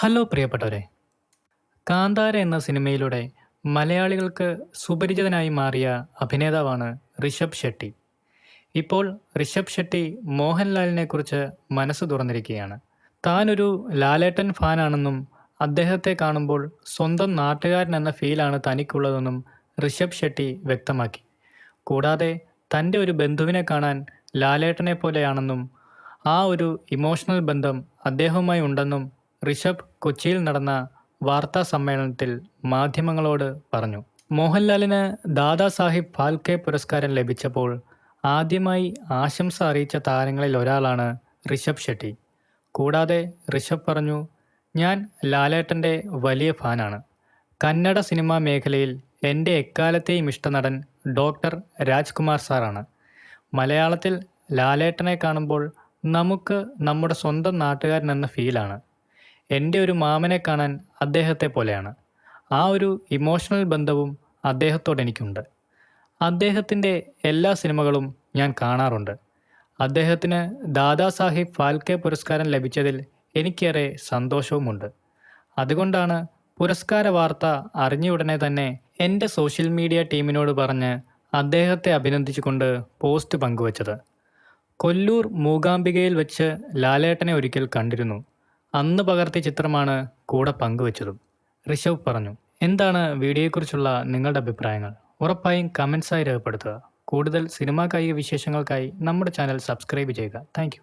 Hello പ്രിയപ്പെട്ടവരെ, കാന്താര എന്ന സിനിമയിലൂടെ മലയാളികൾക്ക് സുപരിചിതനായി മാറിയ അഭിനേതാവാണ് ഋഷഭ് ഷെട്ടി. ഇപ്പോൾ ഋഷഭ് ഷെട്ടി മോഹൻലാലിനെക്കുറിച്ച് മനസ്സ് തുറന്നിരിക്കുകയാണ്. താനൊരു ലാലേട്ടൻ ഫാനാണെന്നും അദ്ദേഹത്തെ കാണുമ്പോൾ സ്വന്തം നാട്ടുകാരൻ എന്ന ഫീലാണ് തനിക്കുള്ളതെന്നും ഋഷഭ് ഷെട്ടി വ്യക്തമാക്കി. കൂടാതെ തൻ്റെ ഒരു ബന്ധുവിനെ കാണാൻ ലാലേട്ടനെ പോലെയാണെന്നും ആ ഒരു ഇമോഷണൽ ബന്ധം അദ്ദേഹവുമായി ഉണ്ടെന്നും ഋഷഭ് കൊച്ചിയിൽ നടന്ന വാർത്താ സമ്മേളനത്തിൽ മാധ്യമങ്ങളോട് പറഞ്ഞു. മോഹൻലാലിന് ദാദാസാഹിബ് ഫാൽക്കെ പുരസ്കാരം ലഭിച്ചപ്പോൾ ആദ്യമായി ആശംസ അറിയിച്ച താരങ്ങളിൽ ഒരാളാണ് ഋഷഭ് ഷെട്ടി. കൂടാതെ ഋഷഭ് പറഞ്ഞു, "ഞാൻ ലാലേട്ടൻ്റെ വലിയ ഫാനാണ്. കന്നഡ സിനിമാ മേഖലയിൽ എൻ്റെ എക്കാലത്തെയും ഇഷ്ടനടൻ ഡോക്ടർ രാജ്കുമാർ സാറാണ്. മലയാളത്തിൽ ലാലേട്ടനെ കാണുമ്പോൾ നമുക്ക് നമ്മുടെ സ്വന്തം നാട്ടുകാരൻ എന്ന ഫീലാണ്. എൻ്റെ ഒരു മാമനെ കാണാൻ അദ്ദേഹത്തെ പോലെയാണ്. ആ ഒരു ഇമോഷണൽ ബന്ധവും അദ്ദേഹത്തോടെനിക്കുണ്ട്. അദ്ദേഹത്തിൻ്റെ എല്ലാ സിനിമകളും ഞാൻ കാണാറുണ്ട്. അദ്ദേഹത്തിന് ദാദാസാഹിബ് ഫാൽക്കെ പുരസ്കാരം ലഭിച്ചതിൽ എനിക്കേറെ സന്തോഷവുമുണ്ട്. അതുകൊണ്ടാണ് പുരസ്കാര വാർത്ത അറിഞ്ഞയുടനെ തന്നെ എൻ്റെ സോഷ്യൽ മീഡിയ ടീമിനോട് പറഞ്ഞ് അദ്ദേഹത്തെ അഭിനന്ദിച്ചുകൊണ്ട് പോസ്റ്റ് പങ്കുവച്ചത്. കൊല്ലൂർ മൂകാംബികയിൽ വെച്ച് ലാലേട്ടനെ ഒരിക്കൽ കണ്ടിരുന്നു. അന്ന് പകർത്തിയ ചിത്രമാണ് കൂടെ പങ്കുവച്ചതും" ഋഷഭ് പറഞ്ഞു. എന്താണ് വീഡിയോയെക്കുറിച്ചുള്ള നിങ്ങളുടെ അഭിപ്രായങ്ങൾ? ഉറപ്പായും കമൻസായി രേഖപ്പെടുത്തുക. കൂടുതൽ സിനിമാ കായിക വിശേഷങ്ങൾക്കായി നമ്മുടെ ചാനൽ സബ്സ്ക്രൈബ് ചെയ്യുക. താങ്ക്